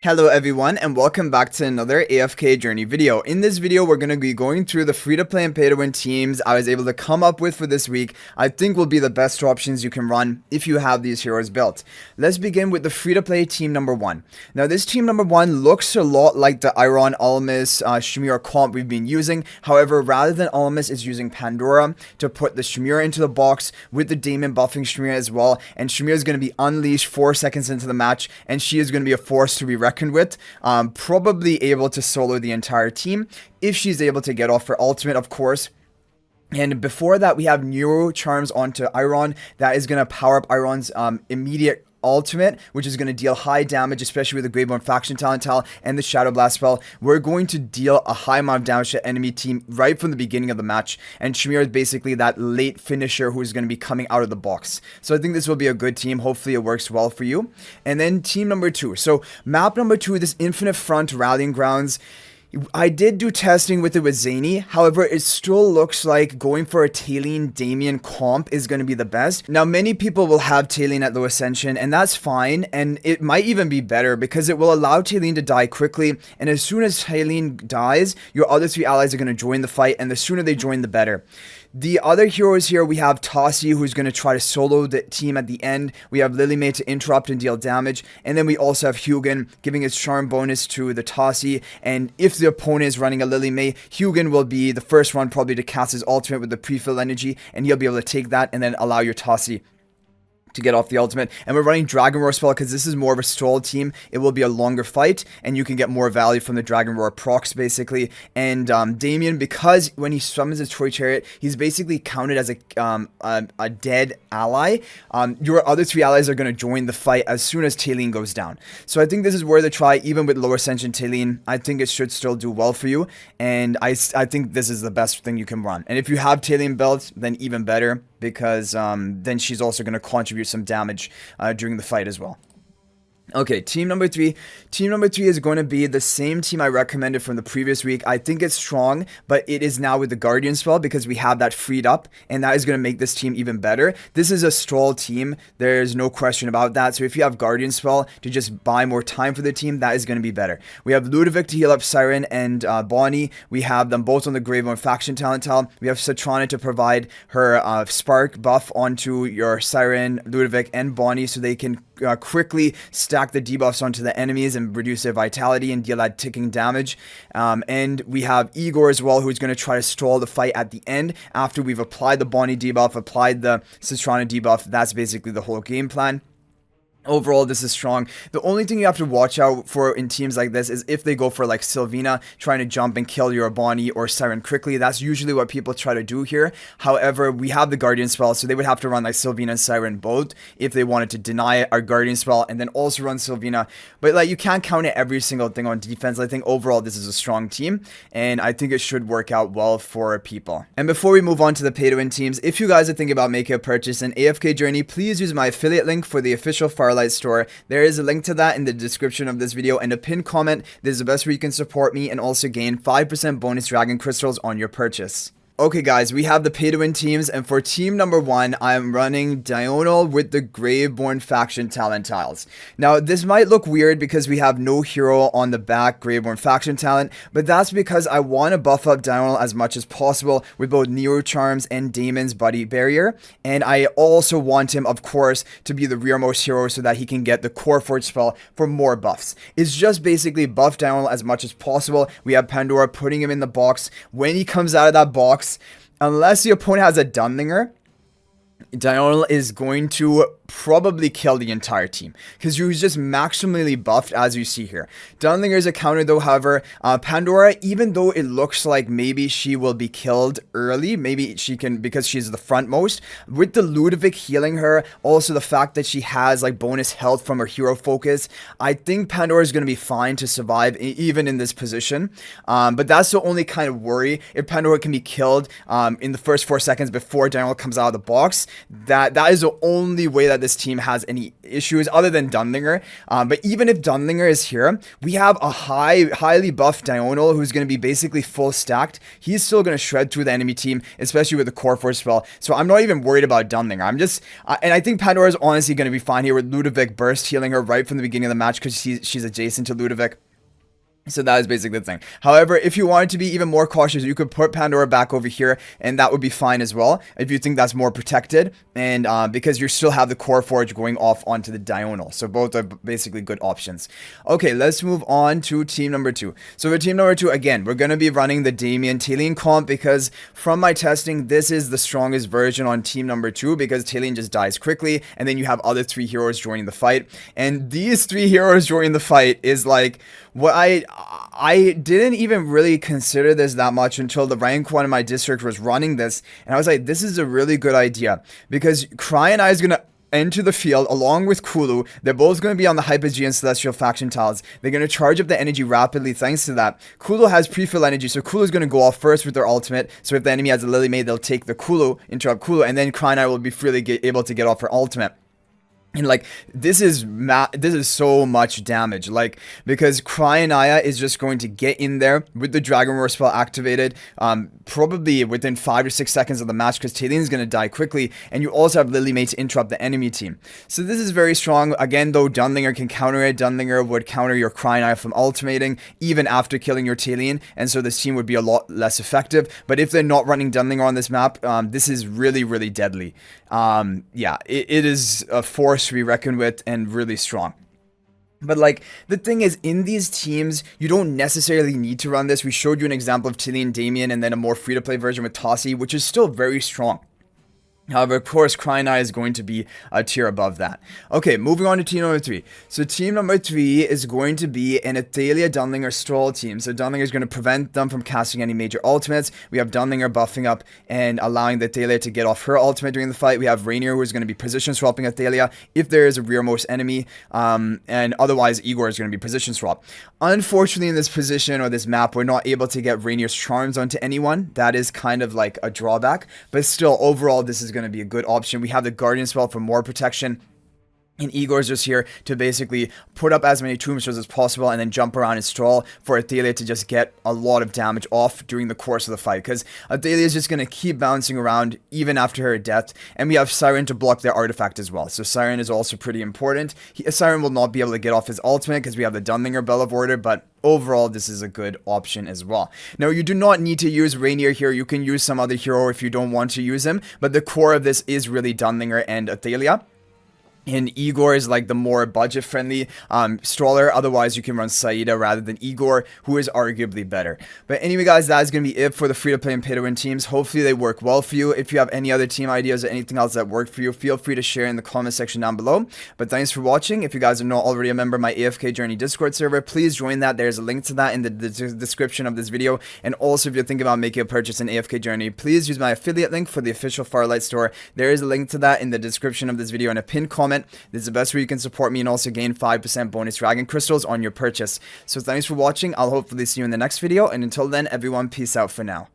Hello everyone and welcome back to another AFK journey video. In this video we're going to be going through the free-to-play and pay-to-win teams I was able to come up with for this week. I think will be the best options you can run if you have these heroes built. Let's begin with the free-to-play team number 1. Now this team number 1 looks a lot like the Iron Almas Shamira comp we've been using. However, rather than Almas is using Pandora to put the Shamira into the box with the Daemon buffing Shamira as well, and Shamira is going to be unleashed 4 seconds into the match and she is going to be a force to be reckoned with, probably able to solo the entire team if she's able to get off her ultimate, of course. And before that, we have Neuro Charms onto Iron. That is going to power up Iron's immediate ultimate, which is going to deal high damage, especially with the Graveborn Faction Talent Tile and the Shadow Blast spell. We're going to deal a high amount of damage to enemy team right from the beginning of the match, and Shamira is basically that late finisher who's going to be coming out of the box. So I think this will be a good team. Hopefully it works well for you. And then team number 2. So map number 2, this Infinite Front Rallying Grounds. I did do testing with it with Zany, however it still looks like going for a Talene Damien comp is going to be the best. Now many people will have Talene at low ascension and that's fine, and it might even be better because it will allow Talene to die quickly, and as soon as Talene dies, your other 3 allies are going to join the fight, and the sooner they join the better. The other heroes here, we have Tassi, who's going to try to solo the team at the end. We have Lily May to interrupt and deal damage. And then we also have Hugin giving his charm bonus to the Tassi. And if the opponent is running a Lily May, Hugin will be the first one probably to cast his ultimate with the pre-fill energy. And he'll be able to take that and then allow your Tassi to get off the ultimate. And we're running Dragon Roar spell because this is more of a stall team. It will be a longer fight and you can get more value from the Dragon Roar procs basically. And Damien, because when he summons his Troy Chariot, he's basically counted as a dead ally. Your other 3 allies are going to join the fight as soon as Talene goes down. So I think this is worth a try. Even with lower ascension Talene, I think it should still do well for you, and I think this is the best thing you can run. And if you have Talene built, then even better, because then she's also going to contribute some damage during the fight as well. Okay, team number 3. Team number 3 is going to be the same team I recommended from the previous week. I think it's strong, but it is now with the Guardian spell because we have that freed up, and that is going to make this team even better. This is a stall team. There's no question about that. So if you have Guardian spell to just buy more time for the team, that is going to be better. We have Ludovic to heal up Siren and Bonnie. We have them both on the Graveborn Faction Talent Tile. We have Satrana to provide her Spark buff onto your Siren, Ludovic, and Bonnie so they can quickly stack the debuffs onto the enemies and reduce their vitality and deal that ticking damage. And we have Igor as well, who's going to try to stall the fight at the end after we've applied the Bonnie debuff, applied the Cistrana debuff. That's basically the whole game plan. Overall, this is strong. The only thing you have to watch out for in teams like this is if they go for like Sylvina, trying to jump and kill your Bonnie or Siren quickly. That's usually what people try to do here. However, we have the Guardian spell, so they would have to run like Sylvina and Siren both if they wanted to deny our Guardian spell and then also run Sylvina. But like, you can't count it every single thing on defense. I think overall this is a strong team, and I think it should work out well for people. And before we move on to the pay-to-win teams, if you guys are thinking about making a purchase in AFK Journey, please use my affiliate link for the official Farlight Store. There is a link to that in the description of this video and a pinned comment. This is the best way you can support me and also gain 5% bonus dragon crystals on your purchase. Okay guys, we have the pay-to-win teams, and for team number 1, I am running Diurnal with the Graveborn Faction Talent Tiles. Now, this might look weird because we have no hero on the back Graveborn Faction Talent, but that's because I want to buff up Diurnal as much as possible with both Nero Charms and Daemon's Buddy Barrier, and I also want him, of course, to be the rearmost hero so that he can get the Core Forge spell for more buffs. It's just basically buff Diurnal as much as possible. We have Pandora putting him in the box. When he comes out of that box, unless the opponent has a Dunlinger, Diurnal is going to probably kill the entire team because he's just maximally buffed, as you see here. Dunlinger is a counter though. However, Pandora, even though it looks like maybe she will be killed early, maybe she can because she's the frontmost, with the Ludovic healing her, also the fact that she has like bonus health from her hero focus, I think Pandora is going to be fine to survive even in this position. But that's the only kind of worry. If Pandora can be killed in the first 4 seconds before Diurnal comes out of the box, that is the only way that that this team has any issues other than Dunlinger. But even if Dunlinger is here, we have a highly buffed Diurnal who's going to be basically full stacked. He's still going to shred through the enemy team, especially with the Core Force spell. So I'm not even worried about Dunlinger. And I think Pandora is honestly going to be fine here with Ludovic burst healing her right from the beginning of the match because she's adjacent to Ludovic. So that is basically the thing. However, if you wanted to be even more cautious, you could put Pandora back over here, and that would be fine as well, if you think that's more protected, and because you still have the Core Forge going off onto the Diurnal. So both are basically good options. Okay, let's move on to team number 2. So for team number 2, again, we're going to be running the Damien Talion comp, because from my testing, this is the strongest version on team number 2, because Talion just dies quickly, and then you have other 3 heroes joining the fight. And these 3 heroes joining the fight is like what I didn't even really consider this that much until the rank 1 in my district was running this, and I was like, this is a really good idea, because Cry and I is going to enter the field along with Kulu. They're both going to be on the Hyper-G and Celestial faction tiles. They're going to charge up the energy rapidly thanks to that. Kulu has pre-fill energy, so Kulu is going to go off first with their ultimate. So if the enemy has a Lily Maid, they'll take the Kulu, interrupt Kulu, and then Cry and I will be freely able to get off her ultimate. And like, this is so much damage, like, because Cryanaya is just going to get in there with the Dragon Roar spell activated, probably within 5 to 6 seconds of the match, because Talion's going to die quickly, and you also have Lily Maid to interrupt the enemy team. So this is very strong. Again, though, Dunlinger can counter it. Dunlinger would counter your Cryanaya from ultimating, even after killing your Talion, and so this team would be a lot less effective. But if they're not running Dunlinger on this map, this is really, really deadly. Yeah, it is a force to be reckoned with and really strong. But like, the thing is, in these teams, you don't necessarily need to run this. We showed you an example of Talion Damien and then a more free-to-play version with Tossie, which is still very strong. However, of course, Cryanaya is going to be a tier above that. Okay, moving on to team number 3. So team number 3 is going to be an Athalia Dunlinger Stroll team. So Dunlinger is going to prevent them from casting any major ultimates. We have Dunlinger buffing up and allowing the Athalia to get off her ultimate during the fight. We have Rainier, who is going to be position swapping Athalia if there is a rearmost enemy. And otherwise, Igor is going to be position swap. Unfortunately, in this position or this map, we're not able to get Rainier's charms onto anyone. That is kind of like a drawback. But still, overall, this is going to be a good option. We have the Guardian spell for more protection. And Igor's just here to basically put up as many tombstones as possible and then jump around and stall for Athalia to just get a lot of damage off during the course of the fight. Because Athalia is just going to keep bouncing around even after her death. And we have Siren to block their artifact as well. So Siren is also pretty important. Siren will not be able to get off his ultimate because we have the Dunlinger Bell of Order, but overall, this is a good option as well. Now, you do not need to use Rainier here. You can use some other hero if you don't want to use him. But the core of this is really Dunlinger and Athalia. And Igor is like the more budget-friendly stroller. Otherwise, you can run Saida rather than Igor, who is arguably better. But anyway, guys, that is going to be it for the free-to-play and pay-to-win teams. Hopefully, they work well for you. If you have any other team ideas or anything else that work for you, feel free to share in the comment section down below. But thanks for watching. If you guys are not already a member of my AFK Journey Discord server, please join that. There's a link to that in the description of this video. And also, if you're thinking about making a purchase in AFK Journey, please use my affiliate link for the official Farlight Store. There is a link to that in the description of this video and a pinned comment. This is the best way you can support me and also gain 5% bonus dragon crystals on your purchase. So thanks for watching. I'll hopefully see you in the next video, and until then, everyone, peace out for now.